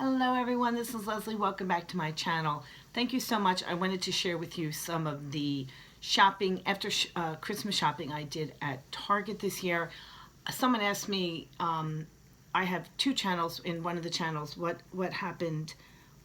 Hello everyone, this is Leslie. Welcome back to my channel. Thank you so much. I wanted to share with you some of the shopping, after Christmas shopping I did at Target this year. Someone asked me, I have two channels. In one of the channels, what happened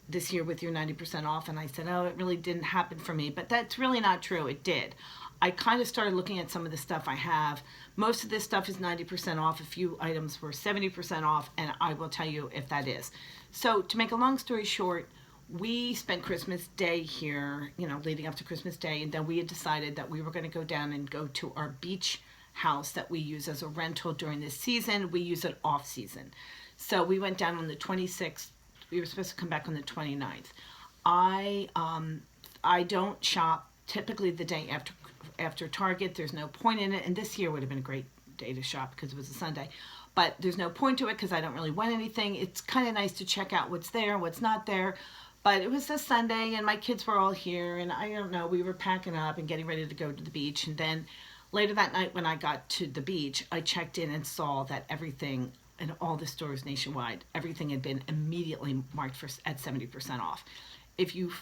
this year with your 90% off? And I said, oh, it really didn't happen for me, but that's really not true. It did. I kind of started looking at some of the stuff I have. Most of this stuff is 90% off. A few items were 70% off, and I will tell you if that is. So to make a long story short, we spent Christmas Day here, leading up to Christmas Day, and then we had decided that we were going to go down and go to our beach house that we use as a rental during this season. We use it off season. So we went down on the 26th. We were supposed to come back on the 29th. I don't shop typically the day after Target. There's no point in it, and this year would have been a great day to shop because it was a Sunday, but there's no point to it because I don't really want anything. It's kind of nice to check out what's there, what's not there, but it was a Sunday and my kids were all here, and I don't know, we were packing up and getting ready to go to the beach. And then later that night when I got to the beach, I checked in and saw that everything in all the stores nationwide, everything had been immediately marked at 70% off. If you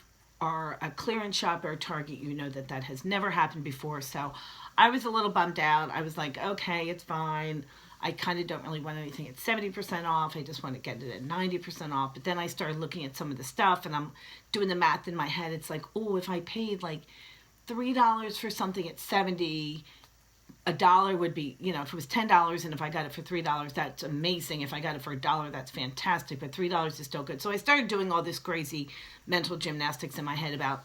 are a clearance shopper at Target, you know that that has never happened before. So I was a little bummed out. I was like, okay, it's fine. I kind of don't really want anything at 70% off. I just want to get it at 90% off. But then I started looking at some of the stuff and I'm doing the math in my head. It's like, oh, if I paid like $3 for something at 70, $1 would be, if it was $10 and if I got it for $3, that's amazing. If I got it for $1, that's fantastic, but $3 is still good. So I started doing all this crazy mental gymnastics in my head about,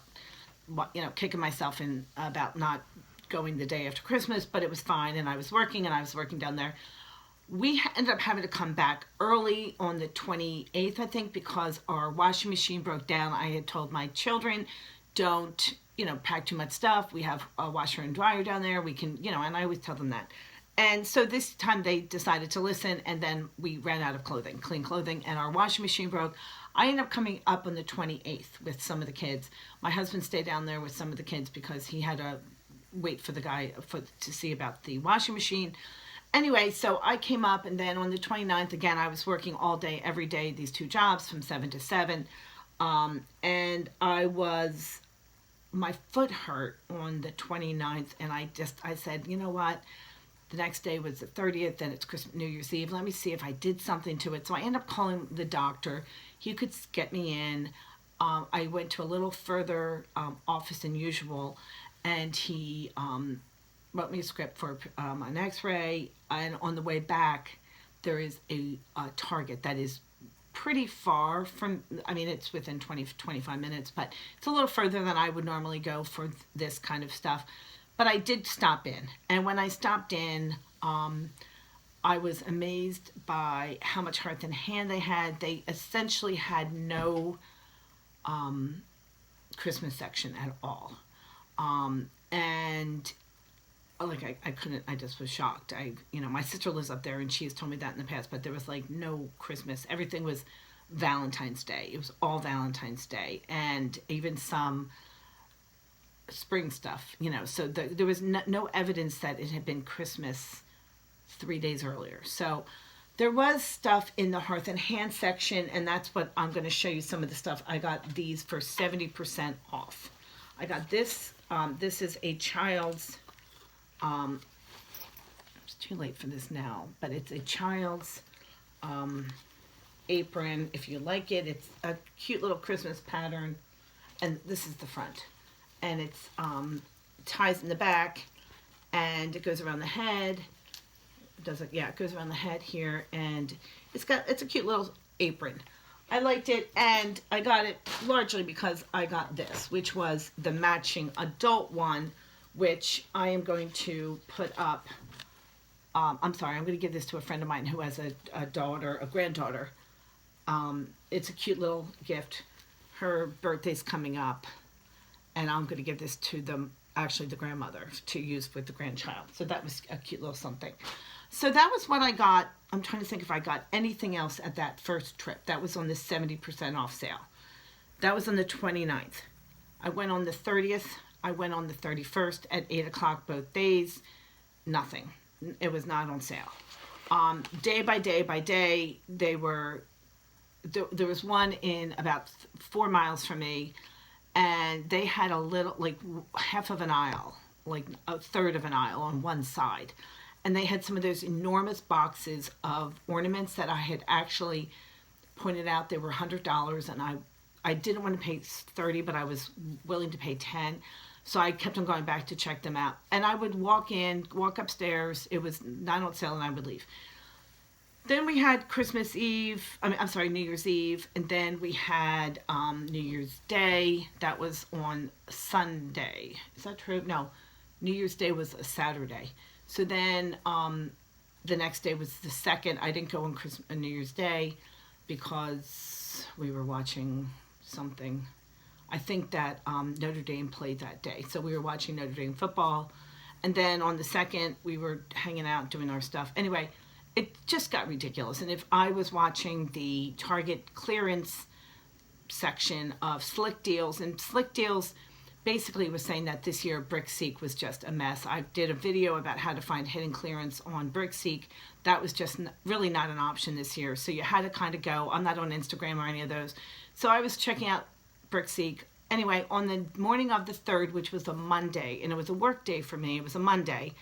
kicking myself in about not going the day after Christmas, but it was fine. And I was working down there. We ended up having to come back early on the 28th, I think, because our washing machine broke down. I had told my children, don't pack too much stuff. We have a washer and dryer down there. We can, and I always tell them that. And so this time they decided to listen, and then we ran out of clean clothing, and our washing machine broke. I ended up coming up on the 28th with some of the kids. My husband stayed down there with some of the kids because he had to wait for the guy to see about the washing machine. Anyway, so I came up, and then on the 29th, again, I was working all day, every day, these two jobs from 7 to 7. And my foot hurt on the 29th, and I said, you know what, the next day was the 30th, and it's New Year's Eve, let me see if I did something to it. So I ended up calling the doctor. He could get me in. I went to a little further office than usual, and he wrote me a script for an x-ray, and on the way back, there is a Target that is pretty far from, it's within 20-25 minutes, but it's a little further than I would normally go for this kind of stuff. But I did stop in, and when I stopped in, I was amazed by how much Hearth in Hand they had. They essentially had no Christmas section at all, and I couldn't, I just was shocked. My sister lives up there and she has told me that in the past, but there was like no Christmas. Everything was Valentine's Day. It was all Valentine's Day, and even some spring stuff, so there was no evidence that it had been Christmas 3 days earlier. So there was stuff in the Hearth and Hand section, and that's what I'm going to show you. Some of the stuff I got these for 70% off. I got this. This is a child's, it's too late for this now, but it's a child's apron. If you like it, it's a cute little Christmas pattern, and this is the front, and it's ties in the back, and it goes around the head. It goes around the head here, and it's a cute little apron. I liked it, and I got it largely because I got this, which was the matching adult one, which I am going to put up. I'm going to give this to a friend of mine who has a granddaughter. It's a cute little gift. Her birthday's coming up, and I'm going to give this to the grandmother to use with the grandchild. So that was a cute little something. So that was what I got. I'm trying to think if I got anything else at that first trip. That was on the 70% off sale. That was on the 29th. I went on the 30th. I went on the 31st at 8 o'clock both days. Nothing. It was not on sale. Day by day, there was one in about 4 miles from me, and they had a little, like half of an aisle, like a third of an aisle on one side. And they had some of those enormous boxes of ornaments that I had actually pointed out they were $100, and I didn't want to pay 30, but I was willing to pay 10. So I kept on going back to check them out. And I would walk upstairs. It was not on sale, and I would leave. Then we had Christmas Eve, New Year's Eve, and then we had New Year's Day. That was on Sunday. Is that true? No, New Year's Day was a Saturday. So then the next day was the 2nd. I didn't go on New Year's Day because we were watching something. I think that Notre Dame played that day. So we were watching Notre Dame football. And then on the 2nd, we were hanging out doing our stuff. Anyway, it just got ridiculous. And if I was watching the Target clearance section of Slick Deals, and Slick Deals basically was saying that this year BrickSeek was just a mess. I did a video about how to find hidden clearance on BrickSeek. That was just really not an option this year. So you had to kind of go. I'm not on Instagram or any of those. So I was checking out BrickSeek. Anyway, on the morning of the 3rd, which was a Monday, and it was a work day for me, it was a Monday,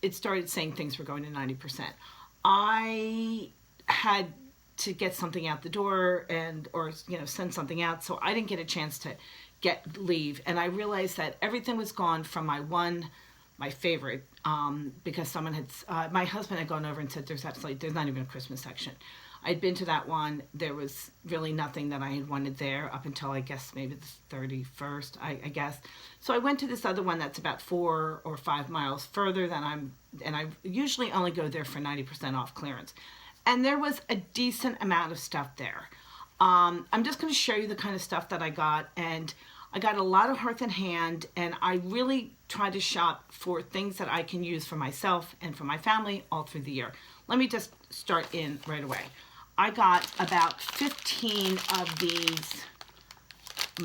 it started saying things were going to 90%. I had to get something out the door or send something out, so I didn't get a chance to leave. And I realized that everything was gone from my favorite, because someone had, my husband had gone over and said there's not even a Christmas section. I'd been to that one. There was really nothing that I had wanted there up until, I guess, maybe the 31st, I guess. So I went to this other one that's about 4 or 5 miles further and I usually only go there for 90% off clearance. And there was a decent amount of stuff there. I'm just going to show you the kind of stuff that I got, and I got a lot of Hearth and Hand, and I really try to shop for things that I can use for myself and for my family all through the year. Let me just start in right away. I got about 15 of these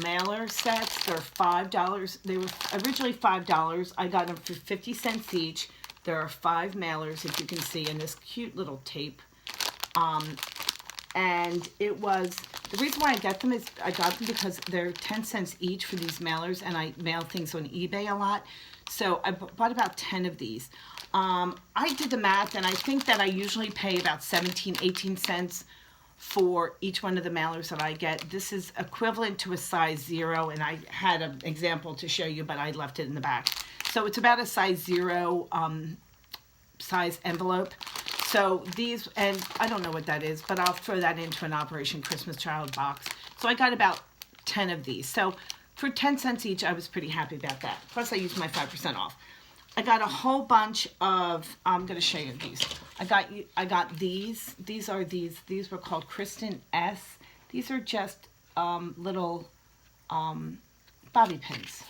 mailer sets. They're $5. They were originally $5. I got them for 50 cents each. There are 5 mailers, if you can see, in this cute little tape. And it was, the reason why I got them is I got them because they're 10 cents each for these mailers, and I mail things on eBay a lot. So I bought about 10 of these. I did the math, and I think that I usually pay about 17, 18 cents for each one of the mailers that I get. This is equivalent to a size 0, and I had an example to show you, but I left it in the back. So it's about a size 0 size envelope. So these, and I don't know what that is, but I'll throw that into an Operation Christmas Child box. So I got about 10 of these. So for 10 cents each, I was pretty happy about that. Plus I used my 5% off. I got a whole bunch of, I'm going to show you these. I got these. These were called Kristen S. These are just little bobby pins,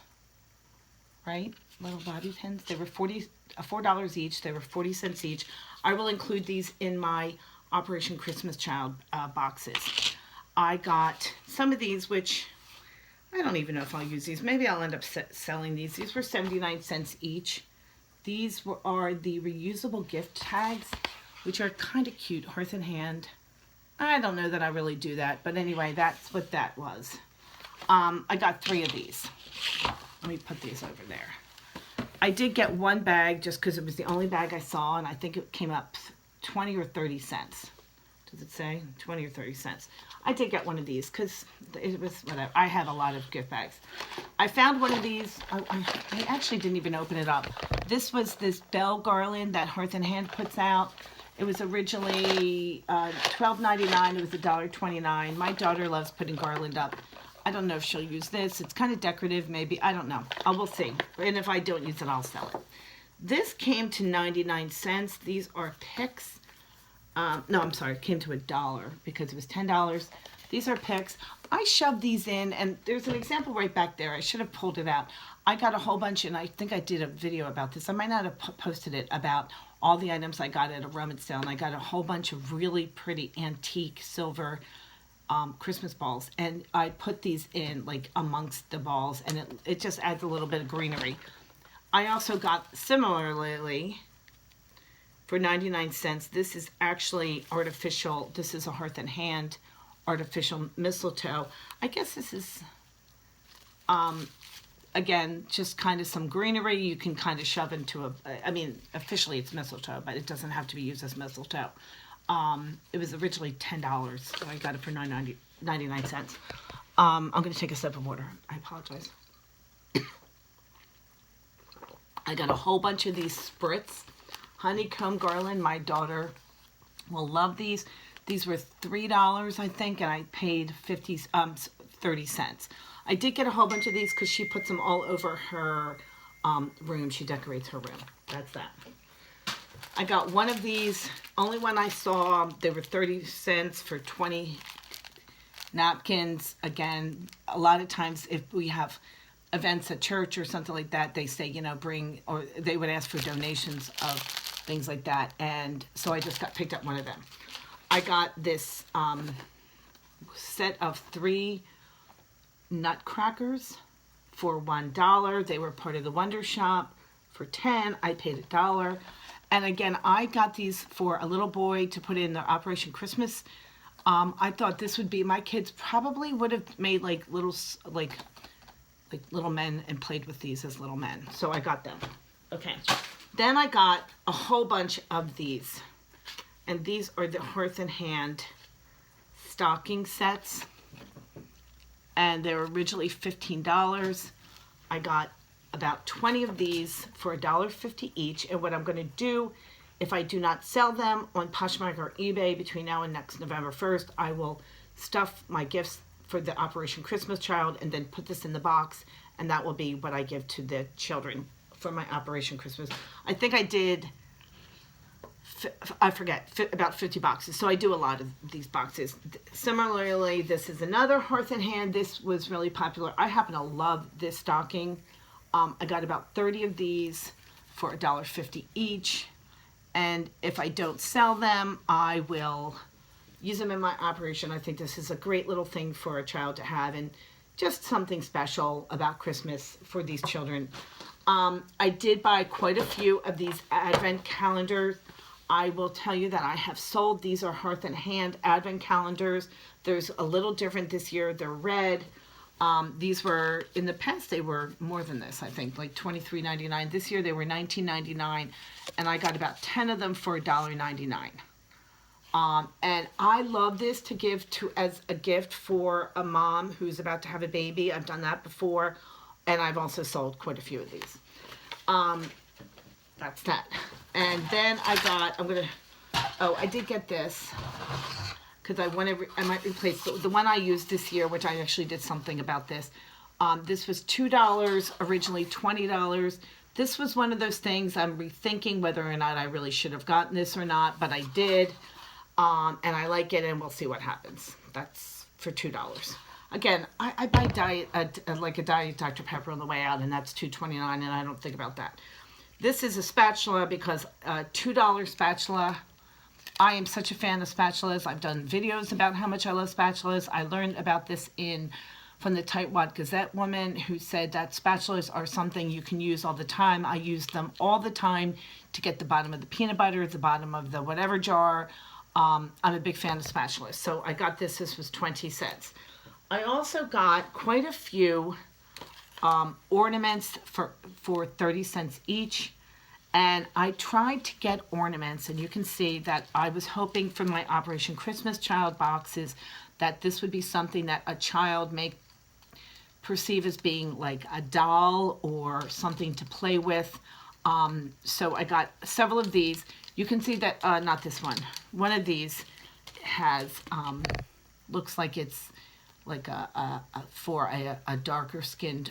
right? Little bobby pins. They were $4 each. They were 40 cents each. I will include these in my Operation Christmas Child boxes. I got some of these, which I don't even know if I'll use these. Maybe I'll end up selling these. These were 79 cents each. These are the reusable gift tags, which are kind of cute. Hearth and Hand. I don't know that I really do that, but anyway, that's what that was. I got 3 of these. Let me put these over there. I did get one bag just because it was the only bag I saw, and I think it came up 20 or 30 cents. Does it say 20 or 30 cents? I did get one of these because it was whatever. I have a lot of gift bags. I found one of these. I actually didn't even open it up. This was this Belle Garland that Hearth and Hand puts out. It was originally $12.99. It was $1.29. My daughter loves putting garland up. I don't know if she'll use this. It's kind of decorative, maybe. I don't know. We'll see. And if I don't use it, I'll sell it. This came to 99 cents. These are picks. No, I'm sorry. It came to $1 because it was $10. These are picks. I shoved these in, and there's an example right back there. I should have pulled it out. I got a whole bunch, and I think I did a video about this. I might not have posted it, about all the items I got at a rummage sale, and I got a whole bunch of really pretty antique silver Christmas balls, and I put these in like amongst the balls, and it just adds a little bit of greenery. I also got, similarly, for 99 cents. This is actually artificial. This is a Hearth and Hand artificial mistletoe. I guess this is, again, just kind of some greenery you can kind of shove into a, I mean, officially it's mistletoe, but it doesn't have to be used as mistletoe. It was originally $10, so I got it for 99 cents. I'm going to take a sip of water. I apologize. I got a whole bunch of these Spritz Honeycomb garland. My daughter will love these. These were $3, I think, and I paid 30 cents. I did get a whole bunch of these because she puts them all over her room. She decorates her room. That's that. I got one of these. Only one I saw. They were 30 cents for 20 napkins. Again, a lot of times if we have events at church or something like that, they say, you know, bring, or they would ask for donations of things like that. And so I just picked up one of them. I got this set of 3 Nutcrackers for $1. They were part of the Wonder Shop for $10. I paid $1. And again, I got these for a little boy to put in the Operation Christmas. I thought this would be, my kids probably would have made like little men and played with these as little men. So I got them. Okay. Then I got a whole bunch of these. And these are the Hearth and Hand stocking sets. And they were originally $15. I got about 20 of these for $1.50 each. And what I'm going to do, if I do not sell them on Poshmark or eBay between now and next November 1st, I will stuff my gifts for the Operation Christmas Child and then put this in the box. And that will be what I give to the children for my Operation Christmas. I think I did, I forget, about 50 boxes. So I do a lot of these boxes. Similarly, this is another Hearth and Hand. This was really popular. I happen to love this stocking. I got about 30 of these for $1.50 each. And if I don't sell them, I will use them in my operation. I think this is a great little thing for a child to have, and just something special about Christmas for these children. I did buy quite a few of these advent calendars. I will tell you that I have sold. These are Hearth and Hand advent calendars. There's a little different this year. They're red. These were, in the past, they were more than this, I think, like $23.99. This year they were $19.99, and I got about 10 of them for $1.99. And I love this to give to as a gift for a mom who's about to have a baby. I've done that before, and I've also sold quite a few of these. That's that. And then I got, I did get this because I might replace the one I used this year, which I actually did something about this. This was $2, originally $20. This was one of those things I'm rethinking whether or not I really should have gotten this or not, but I did. And I like it, and we'll see what happens. That's for $2. Again, I buy like a Diet Dr. Pepper on the way out, and that's $2.29, and I don't think about that. This is a spatula because $2 spatula. I am such a fan of spatulas. I've done videos about how much I love spatulas. I learned about this from the Tightwad Gazette woman who said that spatulas are something you can use all the time. I use them all the time to get the bottom of the peanut butter, the bottom of the whatever jar. I'm a big fan of spatulas. So I got this. This was 20 cents. I also got quite a few ornaments for 30 cents each. And I tried to get ornaments, and you can see that I was hoping for my Operation Christmas Child boxes that this would be something that a child may perceive as being like a doll or something to play with. So I got several of these. You can see that, not this one. One of these has, looks like it's like for a darker skinned,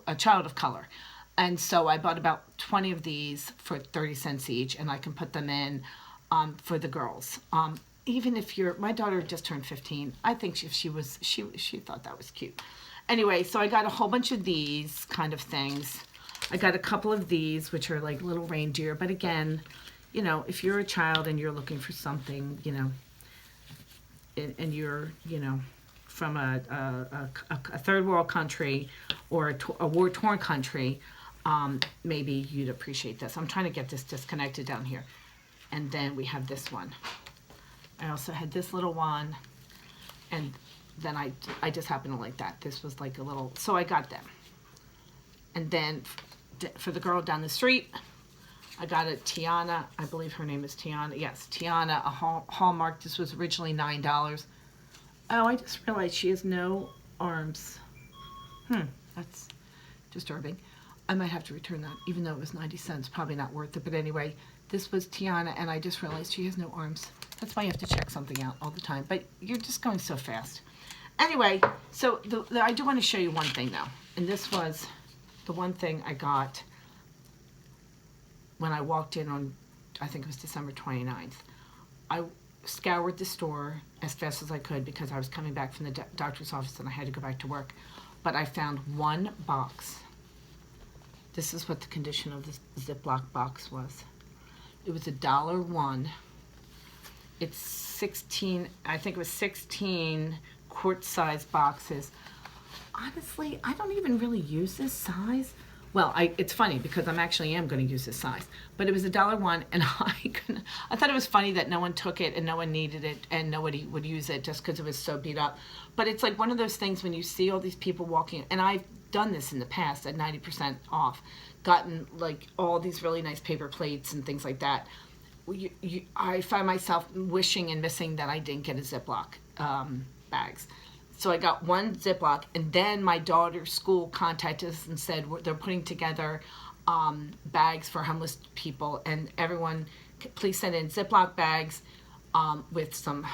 a child of color. And so I bought about 20 of these for 30 cents each, and I can put them in for the girls. Even if my daughter just turned 15, I think if she thought that was cute. Anyway, so I got a whole bunch of these kind of things. I got a couple of these, which are like little reindeer. But again, you know, if you're a child and you're looking for something, you know, and you're, you know, from a third world country or a war-torn country, maybe you'd appreciate this. I'm trying to get this disconnected down here. And then we have this one. I also had this little one, and then I just happened to like that. This was like a little, so I got them. And then for the girl down the street, I got a Tiana. I believe her name is Tiana. Yes, Tiana, a Hallmark. This was originally $9. Oh, I just realized she has no arms. That's disturbing. I might have to return that, even though it was 90 cents. Probably not worth it. But anyway, this was Tiana, and I just realized she has no arms. That's why you have to check something out all the time. But you're just going so fast. Anyway, so I do want to show you one thing, though. And this was the one thing I got when I walked in on, I think it was December 29th. I scoured the store as fast as I could because I was coming back from the doctor's office and I had to go back to work. But I found one box. This is what the condition of this Ziploc box was. It was $1.01. It's 16, I think it was 16 quart-size boxes. Honestly, I don't even really use this size. Well, it's funny because I am going to use this size. But it was $1.01, and I thought it was funny that no one took it and no one needed it and nobody would use it just because it was so beat up. But it's like one of those things when you see all these people walking, and I've done this in the past at 90% off, gotten like all these really nice paper plates and things like that. I find myself wishing and missing that I didn't get a Ziploc bags. So I got one Ziploc, and then my daughter's school contacted us and said they're putting together bags for homeless people, and everyone please send in Ziploc bags with some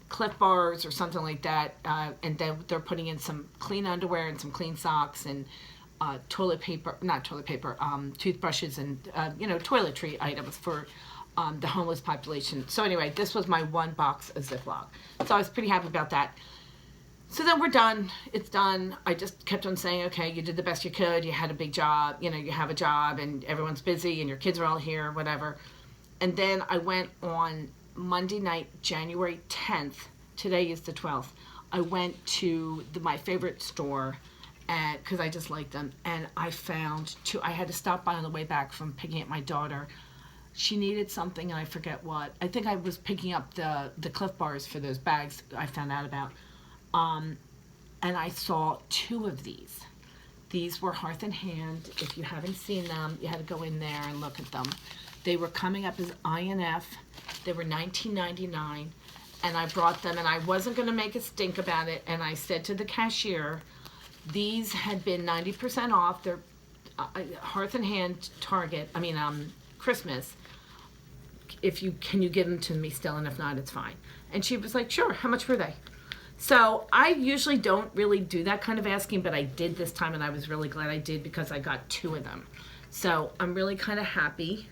Cliff Bars or something like that, and then they're putting in some clean underwear and some clean socks and toothbrushes and toiletry items for the homeless population. So anyway, this was my one box of Ziploc. So I was pretty happy about that. So then we're done. It's done. I just kept on saying, okay, you did the best you could. You had a big job. You have a job and everyone's busy and your kids are all here, whatever. And then I went on Monday night, January 10th. Today is the 12th. I went to my favorite store because I just like them. And I found I had to stop by on the way back from picking up my daughter. She needed something, and I forget what. I think I was picking up the Cliff Bars for those bags I found out about. And I saw two of these. These were Hearth and Hand. If you haven't seen them, you had to go in there and look at them. They were coming up as INF. They were $19.99, and I brought them, and I wasn't going to make a stink about it, and I said to the cashier, these had been 90% off. They're Hearth and Hand Christmas. Can you give them to me still, and if not, it's fine. And she was like, sure. How much were they? So I usually don't really do that kind of asking, but I did this time, and I was really glad I did because I got two of them. So I'm really kind of happy.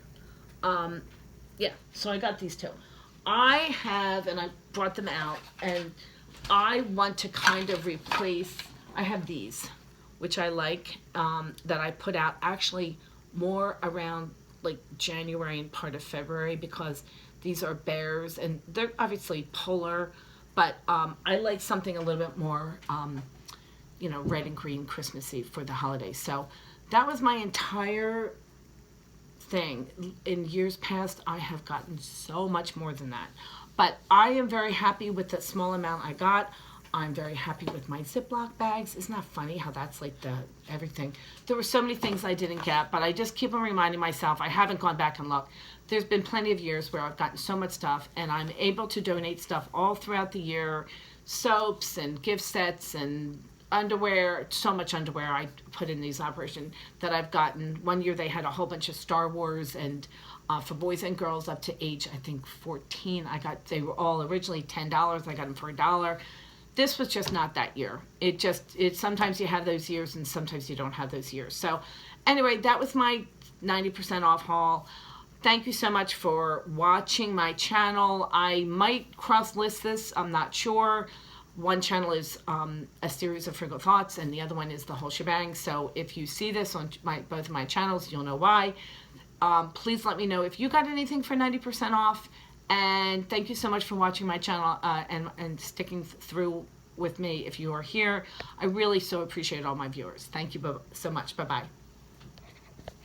Yeah, so I got these two. I brought them out, and I want to kind of replace, I have these, which I like, that I put out actually more around like January and part of February because these are bears, and they're obviously polar, but I like something a little bit more, red and green Christmassy for the holidays. So that was my entire thing. In years past, I have gotten so much more than that. But I am very happy with the small amount I got. I'm very happy with my Ziploc bags. Isn't that funny how that's like everything? There were so many things I didn't get, but I just keep on reminding myself, I haven't gone back and looked. There's been plenty of years where I've gotten so much stuff, and I'm able to donate stuff all throughout the year. Soaps and gift sets and underwear, so much underwear I put in these operations that I've gotten. One year they had a whole bunch of Star Wars, and for boys and girls up to age, I think 14, they were all originally $10. I got them for $1. This was just not that year. Sometimes you have those years and sometimes you don't have those years. So anyway, that was my 90% off haul. Thank you so much for watching my channel. I might cross-list this, I'm not sure. One channel is a series of frugal thoughts, and the other one is the whole shebang. So if you see this on both of my channels, you'll know why. Please let me know if you got anything for 90% off. And thank you so much for watching my channel and sticking through with me if you are here. I really so appreciate all my viewers. Thank you so much. Bye-bye.